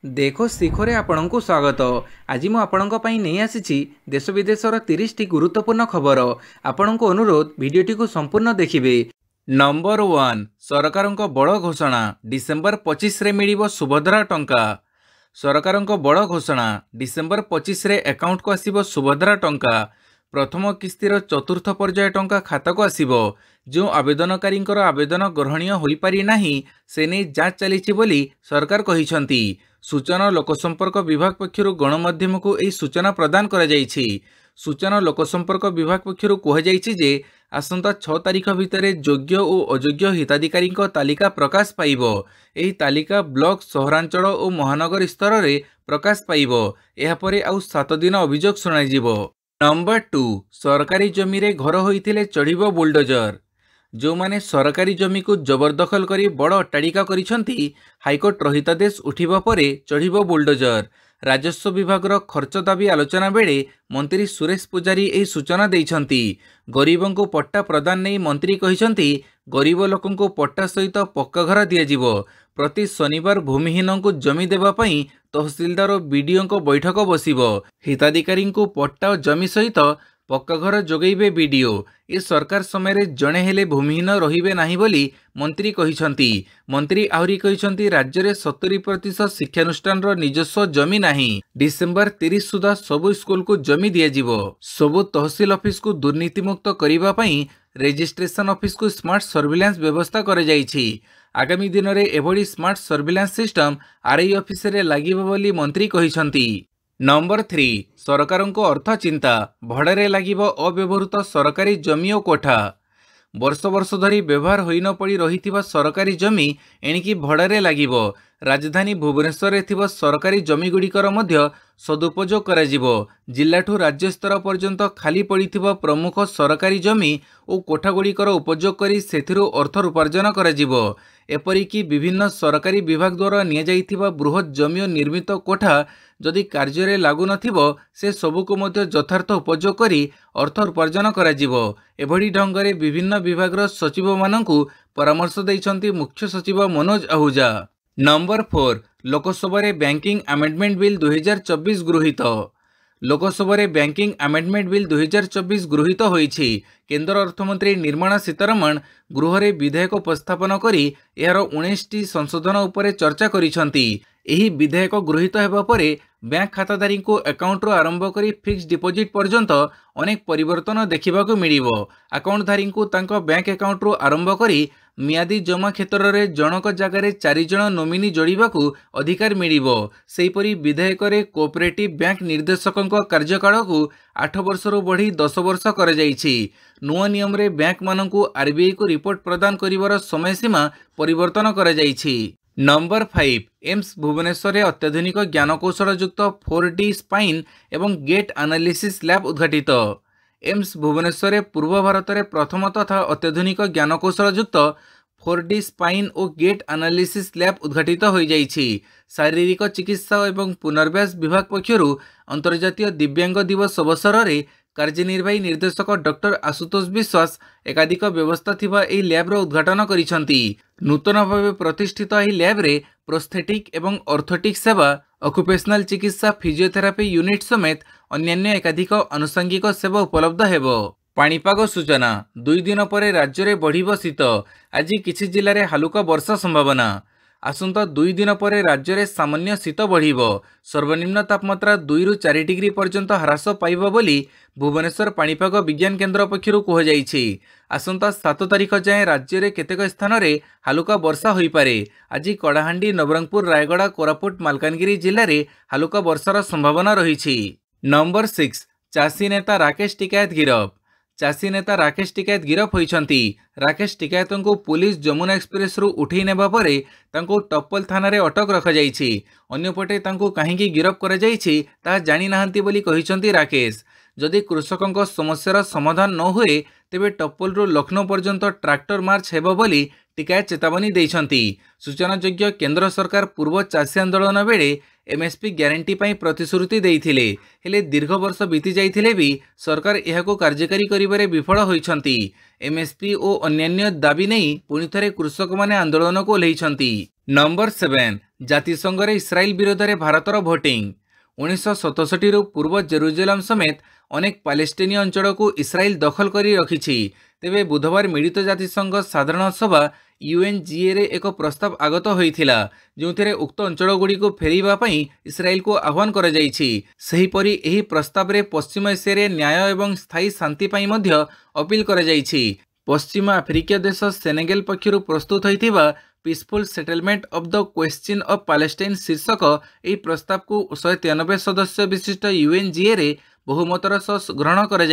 देखो शिखरे आपणଙ୍କୁ स्वागत। आज मु आपणଙ୍କ ପାଇଁ ନେଇ ଆସିଛି देश विदेशर 30 टी गुरुत्वपूर्ण खबर। आपणଙ୍କୁ अनुरोध भिडियोटी को संपूर्ण देखिबे। नंबर 1 सरकारଙ୍କ बड़ घोषणा डिसेंबर 25 रे मिलिबो सुभद्रा टंका। सरकारଙ୍କ बड़ घोषणा डिसेंबर 25 रे अकाउंट को आसीबो सुभद्रा टंका। प्रथम किस्तिर चतुर्थ पर्याय टंका खाता को आसीबो। जो आवेदनकारी आवेदन ग्रहणीय होई पारि नाही से नै जांच चलीछि बोली सरकार कहिसंती। सूचना लोकसंपर्क विभाग पक्षरु गणमाध्यम को यह सूचना प्रदान करा जायछि। सूचना लोकसंपर्क विभाग पक्षरु कह जायछि जे आसंता 6 तारिख भितर योग्य और अयोग्य हिताधिकारी तालिका प्रकाश पाइबो। एही तालिका ब्लॉक सहरांचल और महानगर स्तर रे प्रकाश पाइबो। एहा परे आउ 7 दिन अभियोग सुनाई जिवो। नंबर 2 सरकारी जमी रे घर होइथिले चढ़िबो बुलडोजर। जो माने सरकारी जमी को जबरदखल करी बड़ अट्टाड़िका करिसंती हाईकोर्ट रहितादेश उठिबा परे चढ़िबो बुलडोजर। राजस्व विभाग रो खर्च दाबी आलोचना बेले मंत्री सुरेश पुजारी एही सूचना देइछंती। गरीबों को पट्टा प्रदान नहीं मंत्री कहिसंती गरीब लोकों को पट्टा सहित पक्का घर दिया जिवो। प्रति शनिवार भूमिहीन को जमी देवा पई तहसीलदार और बीडीओ को बैठक बसिबो। हिताधिकारी को पट्टा और जमी सहित पक्का घर जोगैबे बीडीओ। ए सरकार समय जड़े हेले भूमिहीन रहिबे नाही बोली मंत्री कहिसंती। मंत्री आहुरी कहिसंती राज्य में 70% शिक्षानुष्ठान निजस्व जमी नाही। डिसेंबर 30 सुधा सबु स्कूल को जमी दिया जिवो। सबु तहसील ऑफिस को दुर्नीति मुक्त करिबा पई रजिस्ट्रेशन ऑफिस को स्मार्ट सर्विलांस व्यवस्था करे जाइछि। आगामी दिन में एभली smart surveillance system RI office रे लागिबो बोली मंत्री कहिसंती। नंबर 3 सरकारों को अर्थ चिंता भड़े लागिबो अव्यवहृत सरकारी जमी और कोठा। वर्ष वर्ष धरी व्यवहार होई न पड़ी रहिथिबा सरकारी जमी एणिकी भड़े लागिबो। राजधानी भुवनेश्वर थिबा सरकारी जमी गुड़िकर मध्य सदुपयोग करा जिवो। जिल्लाठू राज्य स्तर पर्यंत खाली पड़िथिबा प्रमुख सरकारी जमी और कोठा गुड़िकर उपयोग करी सेथिरु अर्थ उपार्जन करा जिवो। एपरिकी विभिन्न सरकारी विभाग द्वारा निया जाइथिबा बृहत जमी और निर्मित कोठा जदि कार्य रे लागू नथिबो से सबु को मध्य यथार्थ उपयोग करी अर्थ उपार्जन करा जिवो। एभली ढंगरे विभिन्न विभाग रो सचिव माननकु परामर्श दैछंती मुख्य सचिव मनोज आहूजा। नंबर 4 लोकसभा रे बैंकिंग अमेंडमेंट बिल 2024 गृहीत। लोकसभा रे बैंकिंग अमेंडमेंट बिल 2024 गृहीत होईछि। केंद्र अर्थमंत्री निर्मला सीतारमण गृह रे विधेयक उपस्थापन करी यार 19 टी संशोधन उपरे चर्चा करिसंती। एही विधेयक गृहीत हेबा परे बैंक खाताधारी को अकाउंट रो आरंभ करी फिक्स डिपोजिट पर्यंत अनेक परिवर्तन देखिबाकू मिलिबो। अकाउंटधारी को तांको बैंक अकाउंट रो आरंभ करी मियादी जमा क्षेत्र रे जनक जगार 4 जण नोमिनी जोड़िबाकू अधिकार मिलिबो। सेहीपरि विधेयक रे कोऑपरेटिव बैंक निर्देशकों कार्यकाल को 8 वर्ष रु बढ़ी 10 वर्ष कर जाइछि। नुआ नियम रे बैंक मानकू आरबीआई को रिपोर्ट प्रदान करिवार समय सीमा परिवर्तन कर जाइछि। नंबर 5 एम्स भुवनेश्वर अत्याधुनिक ज्ञानकौशल युक्त 4D स्पाइन एवं गेट एनालिसिस लैब उद्घाटित। एम्स भुवनेश्वर पूर्व भारत में प्रथम तथा अत्याधुनिक ज्ञानकौशल युक्त 4D स्पाइन और गेट एनालिसिस लैब उद्घाटित हो जाइछि। शारीरिक चिकित्सा एवं पुनर्वास विभाग पक्षरु अंतर्जातीय दिव्यांग दिवस अवसर में कार्यनिर्वाही निर्देशक डॉक्टर आशुतोष विश्वास एकाधिक व्यवस्था थिबा एही लैब रो उद्घाटन करिसंती। नूतन भाव प्रतिष्ठित एही लैब रे प्रोस्थेटिक एवं ऑर्थोटिक सेवा ऑक्युपेशनल चिकित्सा फिजियोथेरापी यूनिट समेत अन्यान्य एकाधिक आनुषंगिक सेवा उपलब्ध हेबो। पाणीपाग सूचना 2 दिन पर राज्य में बढ़िबो शीत। आज किछि जिले में हालुका वर्षा संभावना। आसंता 2 दिन पर राज्य में सामान्य शीत बढ़िबो। सर्वनिम्न तापमात्रा 2 रु 4 डिग्री पर्यंत ह्रास पाइबो बोली भुवनेश्वर पाणीपाग विज्ञान केन्द्र पक्षरु कह जाइछि। आसंता 7 तारिख जाए राज्य में केतेक स्थान रे हालुका वर्षा होई पारे। आज कड़ाहांडी नवरंगपुर रायगड़ा कोरापुट मालकानगिरी जिले में हालुका वर्षार संभावना रहिछि। नंबर 6 चाषी नेता राकेश टिकायत गिरफ। चाषी नेता राकेश टिकायत गिरफ होइछंती। राकेश टिकायत को पुलिस जमुना एक्सप्रेस रु उठै नेबा परे तांको टप्पल थाना रे अटक रखा जाइछि। अन्यपटे तांको काहेकि गिरफ करा जाइछि ता जानि नाहंती बोली कहिछंती राकेश। जदि कृषकों समस्यार समाधान न हुए तेबे टप्पल रु लखनऊ पर्यंत ट्रैक्टर मार्च हेबो बोली टिकायत चेतावनी दैछंती। सूचनायोग्य केंद्र सरकार पूर्व चाषी आंदोलन बेले एमएसपी ग्यारंटी पाई प्रतिश्रुति देइथिले। हेले दीर्घ वर्ष बीती जाइथिले भी सरकार एहाको कार्यकारी करिबारे विफल होइछंती। एमएसपी और अन्यान्य दाबी नहीं पुणी थे कृषक मैंने आंदोलन को ओह्लैंती। नंबर 7 जातिसंघ रे इस्राएल विरोध में भारतर भोटिंग। 1967 पूर्व जेरुजेलम समेत अनेक पालेस्टीनी अंचल को इस्राएल दखल कर रखी। तेबे बुधवार मिलित जातिसंघ साधारण सभा यूएनजीए रे एक प्रस्ताव आगत होइथिला जो उक्त अंचलगुड़ी को फेरवाई इस्राएल को आह्वान कर सेहीपरि एही प्रस्ताव रे पश्चिम एशिया रे न्याय एवं स्थायी शांति पाई मध्य अपील कर पश्चिम आफ्रिकीय देश सेनेगल पक्षरु प्रस्तुत होइथिबा peaceful settlement of the question of Palestine शीर्षक यह प्रस्ताव को 193 सदस्य विशिष्ट यूएनजीए रे बहुमतर सह ग्रहण कर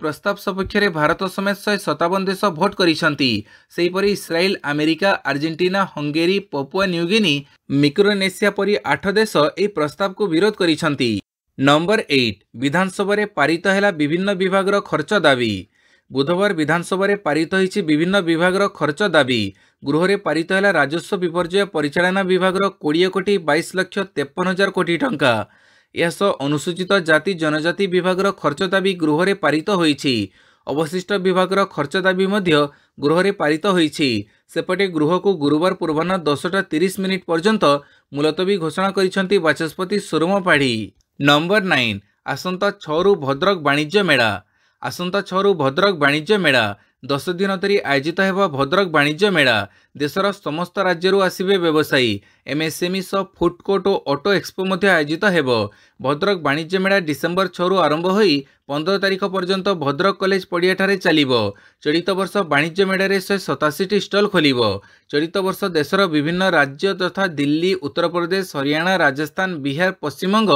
प्रस्ताव सपक्ष में भारत समेत 157 देश भोट कर Israel America Argentina Hungary Papua New Guinea Micronesia परी 8 देश यह प्रस्ताव को विरोध कर। नंबर 8 विधानसभा रे पारित है विभिन्न विभाग खर्च दाबी। बुधवार विधानसभा रे पारित होइछि विभिन्न विभाग खर्च दाबी। गृह रे पारित है राजस्व विपर्यय परिचालना विभाग 20 कोटी 22 लक्ष 53 हजार कोटी टंका। यह अनुसूचित जाति जनजाति विभाग खर्च दाबी गृह रे पारित होइछि। अवशिष्ट विभाग खर्च दाबी मध्य गृह रे पारित होइछि। सेपटे गृह को गुरुवार पूर्वाह्न 10:30 पर्यंत मुलतवी घोषणा करिसेंती बाचस्पति सोरुम पाढ़ी। नंबर 9 आसंता 6 रु भद्रक वाणिज्य मेला। आसंता 6 रु भद्रक वाणिज्य मेला 10 दिन धरी आयोजित हेबा भद्रक वाणिज्य मेला। देशर समस्त राज्यरू आसिबे व्यवसायी एमएसएमई सह फूड कोर्ट और ऑटो एक्सपो मध्य आयोजित हेबो। भद्रक वाणिज्य मेला डिसेम्बर 6 रु आरंभ होई 15 तारिख पर्यंत भद्रक कॉलेज पड़िया ठारे चलिबो। चलित वर्ष वाणिज्य मेला रे 187 स्टल खोलिबो। चलित वर्ष देशर विभिन्न राज्य तथा दिल्ली उत्तर प्रदेश हरियाणा राजस्थान बिहार पश्चिमबंग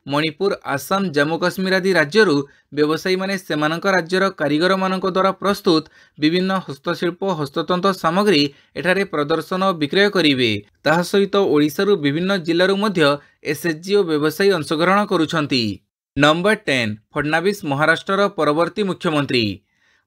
मणिपुर आसाम जम्मू काश्मीर आदि राज्यरू व्यवसायी माने सेमानक राज्यर कारीगर मानक द्वारा प्रस्तुत विभिन्न हस्तशिल्प हस्ततंत्र सामग्री एठारे प्रदर्शन और विक्रय करिवे। ताहा सहित ओडिशारू विभिन्न जिल्लारू मध्य एसएचजी और व्यवसायी अंशग्रहण करुछंती। नंबर 10 फडणवीस महाराष्ट्र परवर्ती मुख्यमंत्री।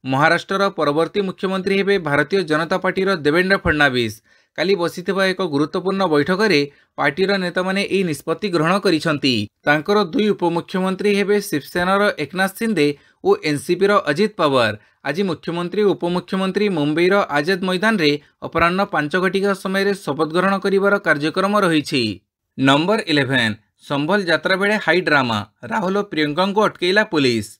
महाराष्ट्र परवर्ती मुख्यमंत्री हेबे भारतीय जनता पार्टीर देवेंद्र फडणवीस। काली बसिथिबा एक गुरुत्वपूर्ण बैठक में पार्टीर नेता माने एही निष्पत्ति ग्रहण करिसंती। तांकर दुई उपमुख्यमंत्री हेबे शिवसेनार एकनाथ शिंदे और एनसीपीर अजित पवार। आज मुख्यमंत्री उपमुख्यमंत्री मुंबईर आजाद मैदान रे अपराह्न 5 घटिका समय शपथ ग्रहण करिवार कार्यक्रम रहिछि। नंबर 11 संभल यात्रा बेले हाई ड्रामा राहुल और प्रियंका को अटकेला पुलिस।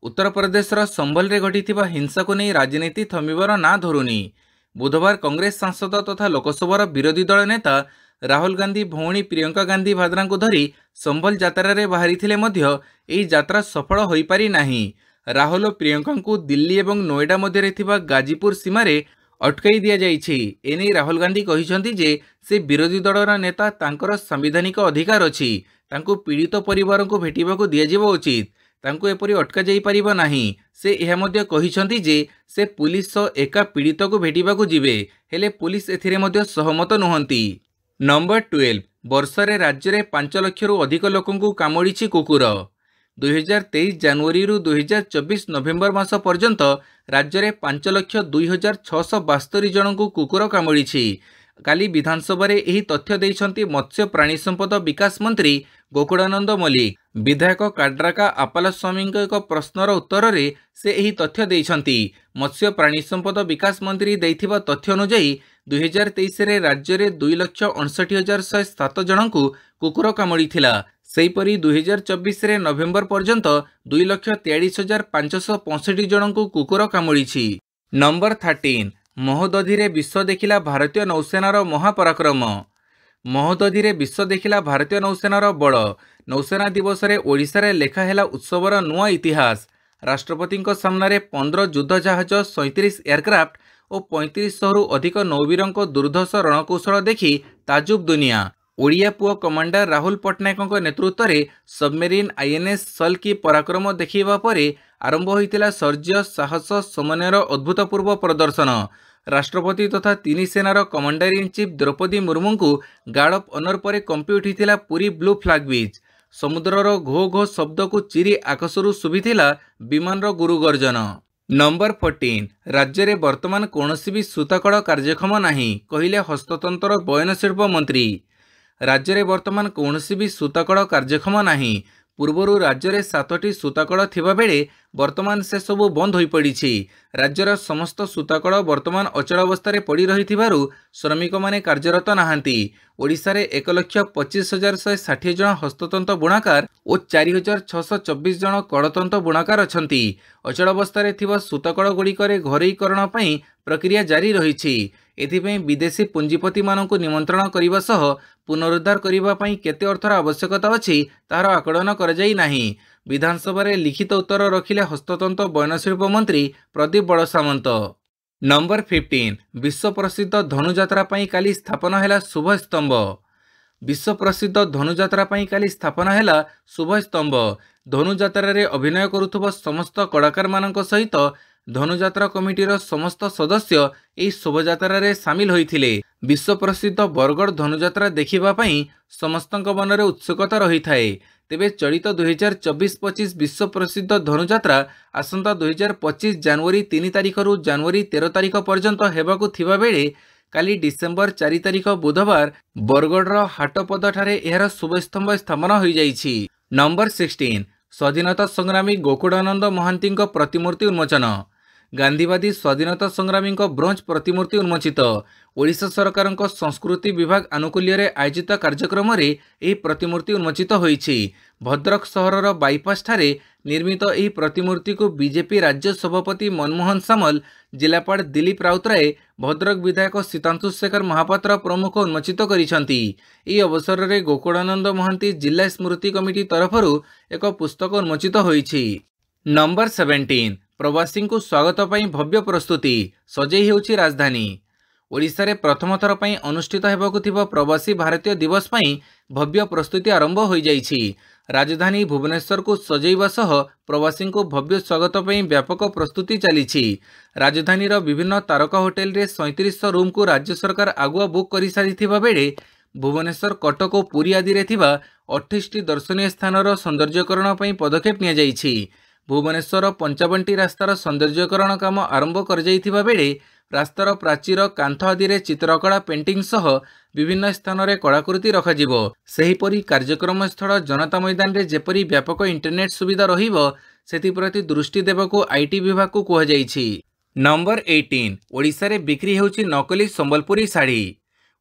उत्तर प्रदेशर संभल रे घटिथिबा हिंसा को नहीं राजनीति थमिबार ना धरुनी। बुधवार कांग्रेस सांसद तथा लोकसभार विरोधी दल नेता राहुल गांधी भौणी प्रियंका गांधी भाद्रा को धरी संभल यात्रा रे बाहरी मध्य एही यात्रा सफल होई पारि नाही। राहुल और प्रियंका को दिल्ली और नोएडा मध्य गाजीपुर सीमार अटकाई दिया जाइछि। एने राहुल गांधी कहिसंती जे से विरोधी दलर नेता तांकर संवैधानिक अधिकार अछि। तांको पीड़ित परिवार को भेटिबाको दियाजिबा उचित। तांको एपरि अटका जाई परिबा नाही। से यह मध्य कहिसंती जे से पुलिस एका पीड़ित को भेटिबाको जिबे हेले पुलिस एथिरे मध्य सहमत नुहंती। नंबर 12 वर्षरे राज्य में 5 लाख रु अधिक लोकंकु कामुड़िछि कुकुर। 2023 जनवरी रु 2024 नवेम्बर मास पर्यंत राज्य में 5,02,672 जनकु कुकुर कामुड़िछि। काली विधानसभा रे एही तथ्य दैछंती मत्स्य प्राणी संपद विकास मंत्री गोकुलानंद मल्लिक। विधायक काड्राका आपालस्वामी एक प्रश्नर उत्तर रे से एही तथ्य दैछंती। मत्स्य प्राणी संपद विकास मंत्री दैथिबा तथ्य अनुसार 2023 रे राज्य रे 2,59,107 जनकु कुकुर कामुड़िथिला। सेहीपरि 2024 रे नवेम्बर पर्यंत 2,43,565 जनकु कुकुर कामुड़िछि। नंबर 13 महोदधि रे विश्व देखिला भारतीय नौसेनार महापराक्रम। महोदधि रे विश्व देखिला भारतीय नौसेनार बड़। नौसेना दिवस रे ओडिशा रे लेखा हेला उत्सवर नुआ इतिहास। राष्ट्रपति सामने 15 युद्ध जहाज 37 एयरक्राफ्ट और 3500 रु अधिक नौवीरों दुर्धर्ष रणकौशल देखि ताजुब दुनिया। ओडिया पुओ कमांडर राहुल पट्टनायक नेतृत्व में सबमेरीन आईएनएस सल की पराक्रम देखा पर आरंभ होता शौर्य साहस समन्वयर अभूतपूर्व प्रदर्शन। राष्ट्रपति तथा 3 सेनार commander in chief Draupadi Murmu को गार्ड ऑफ ऑनर पर कंपी उठिथिला पूरी ब्लू फ्लैग बीच। समुद्रर घो घो शब्द को चिरी आकाशरू शुभिथिला विमान गुरु गर्जन। नंबर 14 राज्य में वर्तमान कौनसी भी सूताकड़ कार्यक्षम नहीं कहले हस्ततंत्र बयनशिल्प मंत्री। राज्य में वर्तमान कौनसी भी सूताकड़ कार्यक्षम नहीं। ପୂର୍ବରୁ ରାଜ୍ୟରେ 7ଟି ସୂତାକଳ ଥିବାବେଳେ ବର୍ତ୍ତମାନ ସେସବୁ ବନ୍ଦ ହୋଇପଡ଼ିଛି। ରାଜ୍ୟର ସମସ୍ତ ସୂତାକଳ ବର୍ତ୍ତମାନ ଅଚଳ ଅବସ୍ଥାରେ ପଡ଼ି ରହିଥିବାରୁ ଶ୍ରମିକମାନେ କାର୍ଯ୍ୟରତ ନାହାନ୍ତି। ଓଡ଼ିଶାରେ 1,25,160 ଜଣ ହସ୍ତତନ୍ତ ବୁଣାକାର ଓ 4,624 ଜଣ କଳତନ୍ତ ବୁଣାକାର ଅଛନ୍ତି। ଅଚଳ ଅବସ୍ଥାରେ ଥିବା ସୂତାକଳଗୁଡ଼ିକରେ ଘରୋଇକରଣ ପାଇଁ ପ୍ରକ୍ରିୟା ଜାରି ରହିଛି। ଏଥିପାଇଁ ବିଦେଶୀ ପୁଞ୍ଜିପତିମାନଙ୍କୁ ନିମନ୍ତ୍ରଣ କରିବା ସହ ପୁନରୁଦ୍ଧାର କରିବା ପାଇଁ କେତେ ଅର୍ଥର ଆବଶ୍ୟକତା ଅଛି ତାହାର ଆକଳନ କରାଯାଇ ନାହିଁ। ବିଧାନସଭାରେ ଲିଖିତ ଉତ୍ତର ରଖିଲେ ହସ୍ତତନ୍ତ ବୟନଶିଳ୍ପ ମନ୍ତ୍ରୀ ପ୍ରଦୀପ ବଳସାମନ୍ତ। ନମ୍ବର 15 ବିଶ୍ୱ ପ୍ରସିଦ୍ଧ ଧନୁଯାତ୍ରା ପାଇଁ କାଲି ସ୍ଥାପନ ହେଲା ଶୁଭସ୍ତମ୍ଭ। ବିଶ୍ୱ ପ୍ରସିଦ୍ଧ ଧନୁଯାତ୍ରା ପାଇଁ କାଲି ସ୍ଥାପନ ହେଲା ଶୁଭସ୍ତମ୍ଭ। ଧନୁଯାତ୍ରାରେ ଅଭିନୟ କରୁଥିବା ସମସ୍ତ କଳାକାରମାନଙ୍କ ସହିତ ଧନୁଯାତ୍ରା କମିଟିର ସମସ୍ତ ସଦସ୍ୟ ଏହି ଶୋଭାଯାତ୍ରାରେ ସାମିଲ ହୋଇଥିଲେ। ବିଶ୍ୱ ପ୍ରସିଦ୍ଧ ବରଗଡ଼ ଧନୁଯାତ୍ରା ଦେଖିବା ପାଇଁ ସମସ୍ତଙ୍କ ମନରେ ଉତ୍ସୁକତା ରହିଥାଏ। ତେବେ ଚଳିତ 2024-25 ବିଶ୍ୱ ପ୍ରସିଦ୍ଧ ଧନୁଯାତ୍ରା ଆସନ୍ତା 2025 ଜାନୁଆରୀ 3 ତାରିଖରୁ ଜାନୁଆରୀ 13 ତାରିଖ ପର୍ଯ୍ୟନ୍ତ ହେବାକୁ ଥିବାବେଳେ କାଲି ଡିସେମ୍ବର 4 ତାରିଖ ବୁଧବାର ବରଗଡ଼ର ହାଟପଦାଠାରେ ଏହାର ଶୁଭସ୍ତମ୍ଭ ସ୍ଥାପନ ହୋଇଯାଇଛି। ନମ୍ବର 16 ସ୍ୱାଧୀନତା ସଂଗ୍ରାମୀ ଗୋକୁଳାନନ୍ଦ ମହାନ୍ତିଙ୍କ ପ୍ରତିମୂର୍ତ୍ତି ଉନ୍ମୋଚନ। ଗାନ୍ଧୀବାଦୀ ସ୍ୱାଧୀନତା ସଂଗ୍ରାମୀଙ୍କ ବ୍ରୋଞ୍ଜ ପ୍ରତିମୂର୍ତ୍ତି ଉନ୍ମୋଚିତ। ଓଡ଼ିଶା ସରକାରଙ୍କ ସଂସ୍କୃତି ବିଭାଗ ଆନୁକୂଲ୍ୟରେ ଆୟୋଜିତ କାର୍ଯ୍ୟକ୍ରମରେ ଏହି ପ୍ରତିମୂର୍ତ୍ତି ଉନ୍ମୋଚିତ ହୋଇଛି। ଭଦ୍ରକ ସହରର ବାଇପାସ୍ ଠାରେ ନିର୍ମିତ ଏହି ପ୍ରତିମୂର୍ତ୍ତିକୁ ବିଜେପି ରାଜ୍ୟ ସଭାପତି ମନମୋହନ ସାମଲ, ଜିଲ୍ଲାପାଳ ଦିଲ୍ଲୀପ ରାଉତରାୟ, ଭଦ୍ରକ ବିଧାୟକ ସୀତାଂଶୁ ଶେଖର ମହାପାତ୍ର ପ୍ରମୁଖ ଉନ୍ମୋଚିତ କରିଛନ୍ତି। ଏହି ଅବସରରେ ଗୋକୁଳାନନ୍ଦ ମହାନ୍ତି ଜିଲ୍ଲା ସ୍ମୃତି କମିଟି ତରଫରୁ ଏକ ପୁସ୍ତକ ଉନ୍ମୋଚିତ ହୋଇଛି। ନମ୍ବର 17 ପ୍ରବାସୀଙ୍କୁ ସ୍ୱାଗତ ପାଇଁ ଭବ୍ୟ ପ୍ରସ୍ତୁତି, ସଜେଇ ହେଉଛି ରାଜଧାନୀ। ଓଡ଼ିଶାରେ ପ୍ରଥମ ଥର ପାଇଁ ଅନୁଷ୍ଠିତ ହେବାକୁ ଥିବା ପ୍ରବାସୀ ଭାରତୀୟ ଦିବସ ପାଇଁ ଭବ୍ୟ ପ୍ରସ୍ତୁତି ଆରମ୍ଭ ହୋଇଯାଇଛି। ରାଜଧାନୀ ଭୁବନେଶ୍ୱରକୁ ସଜେଇବା ସହ ପ୍ରବାସୀଙ୍କୁ ଭବ୍ୟ ସ୍ୱାଗତ ପାଇଁ ବ୍ୟାପକ ପ୍ରସ୍ତୁତି ଚାଲିଛି। ରାଜଧାନୀର ବିଭିନ୍ନ ତାରକା ହୋଟେଲରେ 3700 ରୁମ୍କୁ ରାଜ୍ୟ ସରକାର ଆଗୁଆ ବୁକ୍ କରିସାରିଥିବା ବେଳେ ଭୁବନେଶ୍ୱର, କଟକ ଓ ପୁରୀ ଆଦିରେ ଥିବା 28ଟି ଦର୍ଶନୀୟ ସ୍ଥାନର ସୌନ୍ଦର୍ଯ୍ୟକରଣ ପାଇଁ ପଦକ୍ଷେପ ନିଆଯାଇଛି। ଭୁବନେଶ୍ୱର 55ଟି ରାସ୍ତାର ସୌନ୍ଦର୍ଯ୍ୟକରଣ କାମ ଆରମ୍ଭ କରାଯାଇଥିବା ବେଳେ ରାସ୍ତାର ପ୍ରାଚୀର, କାନ୍ଥ ଆଦିରେ ଚିତ୍ରକଳା, ପେଣ୍ଟିଂ ସହ ବିଭିନ୍ନ ସ୍ଥାନରେ କଳାକୃତି ରଖାଯିବ। ସେହିପରି କାର୍ଯ୍ୟକ୍ରମସ୍ଥଳ ଜନତା ମଇଦାନରେ ଯେପରି ବ୍ୟାପକ ଇଣ୍ଟରନେଟ୍ ସୁବିଧା ରହିବ ସେଥିପ୍ରତି ଦୃଷ୍ଟି ଦେବାକୁ ଆଇଟି ବିଭାଗକୁ କୁହାଯାଇଛି। ନମ୍ବର 18 ଓଡ଼ିଶାରେ ବିକ୍ରି ହେଉଛି ନକଲି ସମ୍ବଲପୁରୀ ଶାଢ଼ୀ।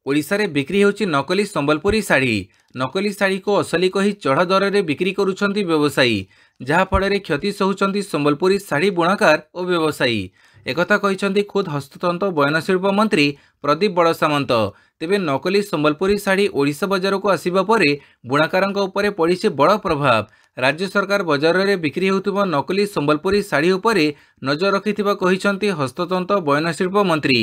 ଓଡ଼ିଶାରେ ବିକ୍ରି ହେଉଛି ନକଲି ସମ୍ବଲପୁରୀ ଶାଢ଼ୀ। ନକଲି ଶାଢ଼ୀକୁ ଅସଲି କହି ଚଢ଼ା ଦରରେ ବିକ୍ରି କରୁଛନ୍ତି ବ୍ୟବସାୟୀ, ଯାହାଫଳରେ କ୍ଷତି ସହୁଛନ୍ତି ସମ୍ବଲପୁରୀ ଶାଢ଼ୀ ବୁଣାକାର ଓ ବ୍ୟବସାୟୀ। एकथा କହିଛନ୍ତି खुद हस्ततंत बयनशिल्प मंत्री प्रदीप बड़सामंत। तेबे नकली संबलपुरी शाढ़ी ओडिशा बजार को आसिबा परे बुणाकारंक उपरे पड़िछि बड़ प्रभाव। राज्य सरकार बजार में बिक्री होउथिबा नकली संबलपुरी शाढ़ी उपरे नजर रखिथिबा कहिसंती हस्ततंत बयनशिल्प मंत्री।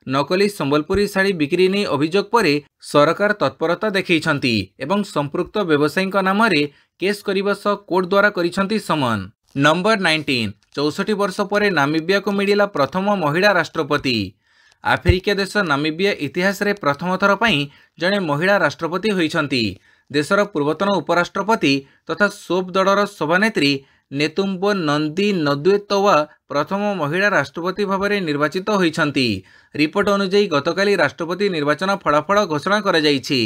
नकली संबलपुरी शाढ़ी बिक्री नहीं अभियोग परे सरकार तत्परता देखैछंती एवं संपृक्त व्यवसायी नाम रे केस करने सह कोर्ट द्वारा करिसंती समन। नंबर 19 64 वर्ष पर नामिबिया को मिला प्रथम महिला राष्ट्रपति। आफ्रिका देश नामिबिया इतिहास रे प्रथम थर पई जड़े महिला राष्ट्रपति होइछंती। देशर पूर्वतन उपराष्ट्रपति तथा सोप दलर सभानेत्री नेतुम्बो नंदी नदुएतवा प्रथम महिला राष्ट्रपति भाव में निर्वाचित होइछंती। रिपोर्ट अनुसार गतकाली राष्ट्रपति निर्वाचन फलाफल घोषणा करा जाइछि।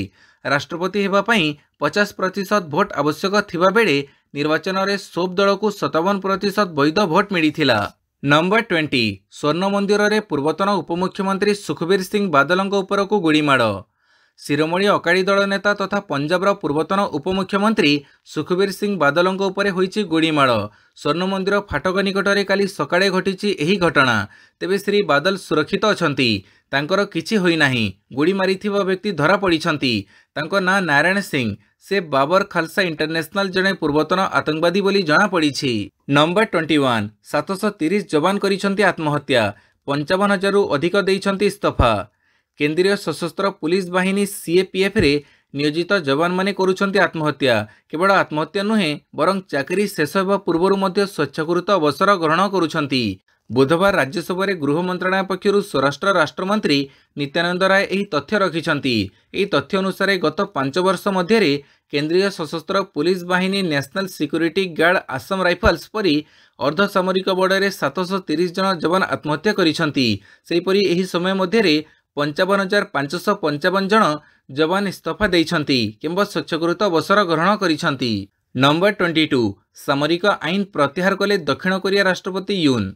राष्ट्रपति हेबा पई 50% भोट आवश्यक थिबा बेले निर्वाचन में सोप दल को 57% वैध भोट मिलिथिला। नंबर 20 स्वर्ण मंदिर रे पूर्वतन उपमुख्यमंत्री सुखबीर सिंह बादल उपरकू गुड़ीमाड़। शिरोमणि अकाली दल नेता तथा पंजाबर पूर्वतन उपमुख्यमंत्री सुखबीर सिंह बादल उपरे होइछि गुड़ीमाड़। स्वर्ण मंदिर फाटक निकट में काली सकाळे घटिछि एही घटना। तेबे श्री बादल सुरक्षित अछंती, तांकर किछि होई नाही। गुड़ी मारिथिबा व्यक्ति धरा पड़िछंती। तांको ना नारायण सिंह, से बाबर खालसा इंटरनेशनल जड़े पूर्वतन आतंकवादी बोली जना पड़िछि। नंबर 21 730 जवान करिछंती आत्महत्या, 55,000 रु अधिक देइछंती इस्तफा। केंद्रीय सशस्त्र पुलिस बाहिनी सीएपीएफ रे नियोजित जवान माने करुछंती आत्महत्या। केवल आत्महत्या नुहे बरं चाकरी शेष होबा पूर्वरु मध्य स्वच्छाकृत अवसर ग्रहण करुछंती। बुधवार राज्यसभा गृह मंत्रालय पक्षरु स्वराष्ट्र राष्ट्रमंत्री नित्यानंद राय एही तथ्य रखिछंती। एही तथ्य अनुसार गत 5 वर्ष मध्य केंद्रीय सशस्त्र पुलिस बाहिनी, national security guard, Assam rifles परी अर्धसामरिक बड़े 730 जन जवान आत्महत्या करिछंती। सेहीपरि एही समय मध्य 55,555 जन जवान इस्तफा देइछंती किंबा स्वच्छाकृत अवसर ग्रहण करिछंती। नंबर 22 सामरिक आईन प्रत्याहार कले दक्षिण कोरिया राष्ट्रपति यून।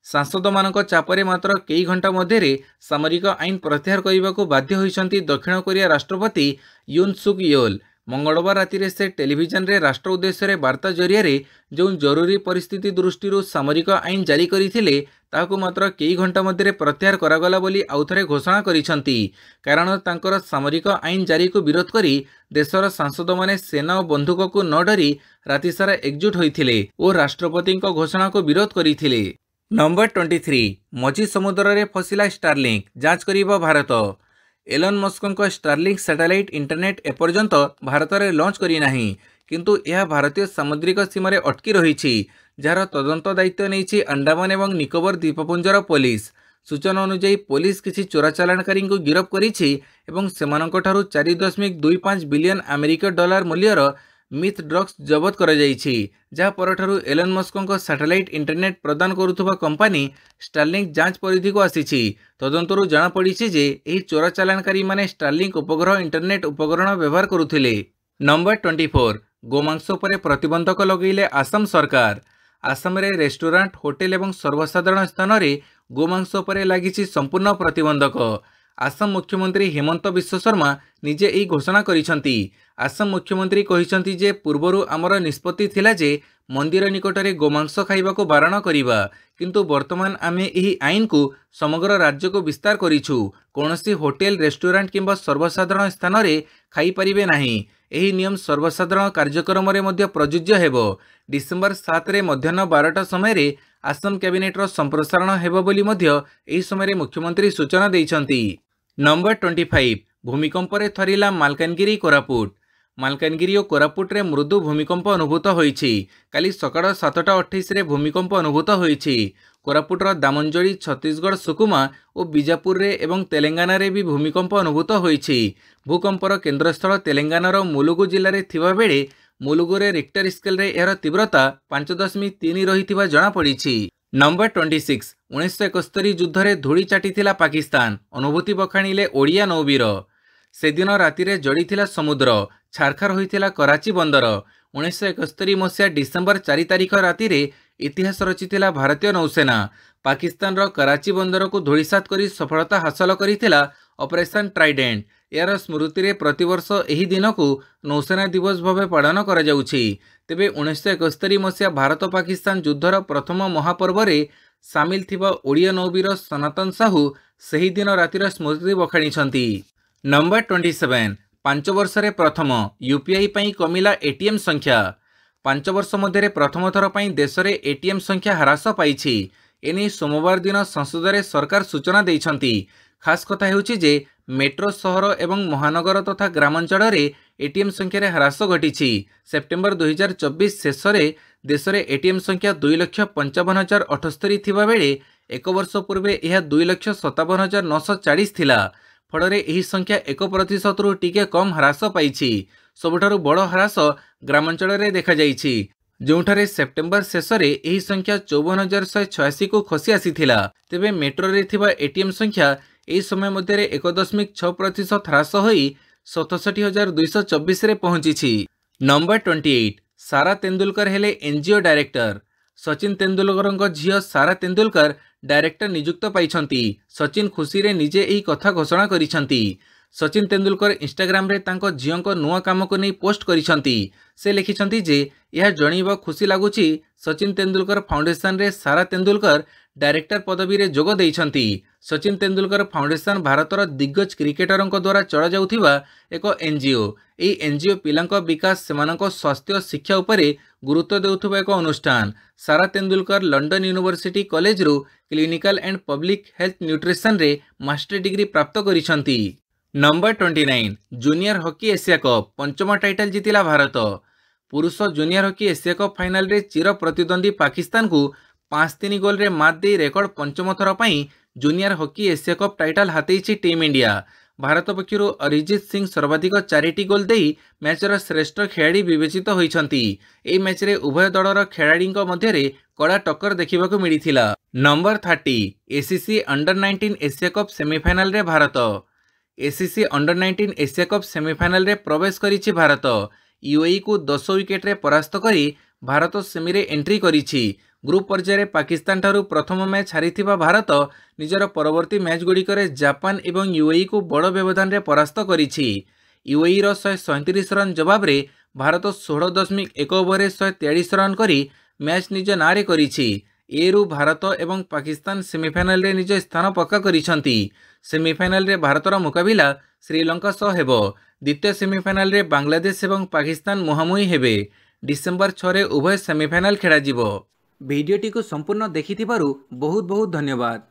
सांसद मानक चापरे मात्र कई घंटा मध्य सामरिक आईन प्रत्याहार करने को बाध्य होइछंती दक्षिण कोरिया राष्ट्रपति यून सुक योल। मंगलवार राति से टेलीविजन रे राष्ट्र उद्देश्य वार्ता जरिया जो जरूरी परिस्थिति दृष्टि सामरिक आईन जारी करथिले ताहाकु मात्र कई घंटा मध्य प्रत्याहार करागला बोली आउथरे घोषणा करिसंती। कारण तांकर सामरिक आईन जारी को विरोध करी देशर सांसद माने सेना और बंधुक को न डरी राति सारा एकजुट होइथिले और राष्ट्रपति घोषणा को विरोध करथिले। नंबर 23 मझी समुद्र रे फसिला स्टारलिंक जांच करिबो Bharat. Elon Musk Starlink satellite internet एपर्यंत भारत में लॉन्च करी नाही, किंतु यह भारतीय सामुद्रिक सीमार अटकी रही जार तदंत दायित्व नहीं अंडमान एवं निकोबर द्वीपपुंजर पुलिस। सूचना अनुसार पुलिस किसी चोराचालाणकारी को गिरफ्त करिछि एवं सेमानंकठारु 4.25 बिलियन अमेरिकी डॉलर मूल्यर मिथ ड्रग्स जबत कर जहाँ परठारु एलन मस्क सैटेलाइट इंटरनेट प्रदान करुवा कंपानी स्टारलिंक जांच परिधि को आसी। तदंतरु जना पड़ी जे एही चोराचालाणकारी माने स्टारलिंक उपग्रह इंटरनेट उपकरण व्यवहार करुथिले। नंबर 24 गोमांस पर प्रतिबंधक लगेले आसाम सरकार। आसाम रे रेस्टोरेंट होटेल एवं सर्वसाधारण स्थान में गोमांस पर लगी संपूर्ण प्रतिबंधक। आसाम मुख्यमंत्री हेमंत बिश्व शर्मा निजे यही घोषणा करिसंती। आसाम मुख्यमंत्री कहिसंती जे पूर्वरु आमर निष्पत्ति थिला जे मंदिर निकटरे गोमांस खाइबा को बारण करिबा, किंतु वर्तमान आमे एही आईन को समग्र राज्य को विस्तार करिछु। कोनोसी होटेल रेस्टोरेंट किंबा सर्वसाधारण स्थान रे खाई परिबे नाही। एही नियम सर्वसाधारण कार्यक्रम रे मध्य प्रযোज्य हेबो। डिसेंबर 7 रे मध्याह्न 12टा समय रे आसाम कैबिनेट रो संप्रसारण हेबो बोली मध्य एही समय रे मुख्यमंत्री सूचना दैछंती। नंबर 25 भूमिकंप रे थरिला मालकानगिरी कोरापुट। मालकानगिरी और कोरापुट रे मृदु भूमिकंप अनुभूत होईछि। काली सकाळ 7:28 रे भूमिकंप अनुभूत होईछि। कोरापुटर दामंजोड़ी छत्तीसगढ़ सुकुमा और बीजापुर रे एवं तेलंगाना रे भी भूमिकंप अनुभूत होईछि। भूकंपर केन्द्रस्थल तेलंगानार मुलुगु जिले में थिबा बेले मुलुगु रे रिक्टर स्केल रे एहर तीव्रता 5.3 रहिथिबा जणा पड़िछि। नंबर 26 1971 युद्ध रे धूली चाटिथिला पाकिस्तान। अनुभूति बखाणिले ओडिया नौवीर। से दिन राति रे जड़ीथिला समुद्र। छारखार होइथिला कराची बंदर। 1971 मसीहा डिसेम्बर 4 तारिख राति रे इतिहास रचिथिला भारतीय नौसेना। पाकिस्तान रो कराची बंदर को धूलिसात करी सफलता हासिल करिथिला ऑपरेशन ट्राइडेंट। यार स्मृति रे प्रतिवर्ष एही दिन को नौसेना दिवस भाव पालन करा जाउछि। तेबे 1971 मसीहा भारत पाकिस्तान युद्धर प्रथम महापर्व रे सामिल थिबा ओडिया नौवीर सनातन साहू सही दिन रातिर स्मृति बखाणिछंती। नंबर 27 5 वर्ष रे प्रथम यूपीआई पई कमिला एटीएम संख्या। 5 वर्ष मध्य प्रथम थर पई देश में एटीएम संख्या ह्रास पाई। एने सोमवार दिन संसद रे सरकार सूचना दैछंती। खास कथा हेउछि जे मेट्रो सहर एवं महानगर तथा ग्रामांचल रे एटीएम संख्या रे ह्रास घटिछि। सेप्टेम्बर 2024 शेष रे देश में एटीएम संख्या 2,55,078 थिबा बेले एक वर्ष पूर्वे यह 2,57,940 थिला। फଳରେ ଏହି संख्या 1% रु टिके कम ह्रास पाइछि। सबुठारु बड़ ह्रास ग्रामांचल देखा जाइछि, जोंठारे सेप्टेम्बर शेष रे ଏହି संख्या 54,186 को खसी आसीथिला। तेबे मेट्रो रे थिबा एटीएम संख्या एही समय मध्य 1.6% ह्रास होई 67,224 रे पहुंचिछि। नंबर 28 सारा तेंदुलकर हेले एनजीओ डायरेक्टर। सचिन तेंदुलकर झील सारा तेंदुलकर डायरेक्टर नियुक्त पाइछंती। सचिन खुशी रे निजे एही कथा घोषणा करिछंती। सचिन तेंदुलकर इंस्टाग्राम रे तांको झील नुआ काम को नहीं पोस्ट करिछंती। से लिखिछंती जे यह जणीबा खुशी लागुची सचिन तेंदुलकर फाउंडेशन रे सारा तेंदुलकर डायरेक्टर पदवी रे जोग दैछंती। सचिन तेंदुलकर फाउंडेशन भारतर दिग्गज क्रिकेटरंक द्वारा चला जाउथिबा एक एनजीओ। एही एनजीओ पिलांको विकास सेमानको स्वास्थ्य शिक्षा उपरे गुरुत्व देउथुबा एक अनुष्ठान। Sara Tendulkar London university college रु clinical and public health nutrition रे मास्टर डिग्री प्राप्त करिछंती। Number 29 junior hockey Asia cup पंचम टाइटल जीतिला भारत। पुरुष junior hockey Asia cup final रे चिर प्रतिद्वंदी पाकिस्तान को 5-3 गोल रे मात दे रेकर्ड पंचम थर पई junior hockey Asia cup title हातेइछि टीम इंडिया। भारत पक्षरु अरिजित सिंह सर्वाधिक 4टी गोल देई मैचर श्रेष्ठ खेलाड़ी विवेचित होइछंती। एही मैच रे उभय दलर खेलाड़ीक मध्य कड़ा टक्कर देखिबाकू मिलिथिला। Number 30 ACC under 19 Asia cup semifinal रे Bharat. ACC under 19 Asia cup semifinal रे प्रवेश करिछि भारत। यूएई को 10 विकेट्रे परास्त करी भारत सेमीरे एंट्री करिछि। ग्रुप पर्यायर पाकिस्तान ठारू प्रथम मैच हारिथिबा भारत निजर परवर्ती मैच गुड़िकरे जापान एवं यूएई को बड़ व्यवधान रे परास्त करिछि। यूएई रो 137 रन जवाब रे भारत 16.1 ओवर 143 रन करी मैच निज नारे करिछि। एरु भारत एवं पाकिस्तान सेमीफाइनल रे निज स्थान पक्का करिसंती। सेमीफाइनल रे भारतर मुकाबिला श्रीलंका सह हेबो। द्वितीय सेमीफाइनल रे बांग्लादेश एवं पाकिस्तान मुहांमुही हेबे। डिसेंबर 6 रे उभय सेमीफाइनल खेला जिवो। भिडियोटी को संपूर्ण देखिथिबारु बहुत बहुत धन्यवाद।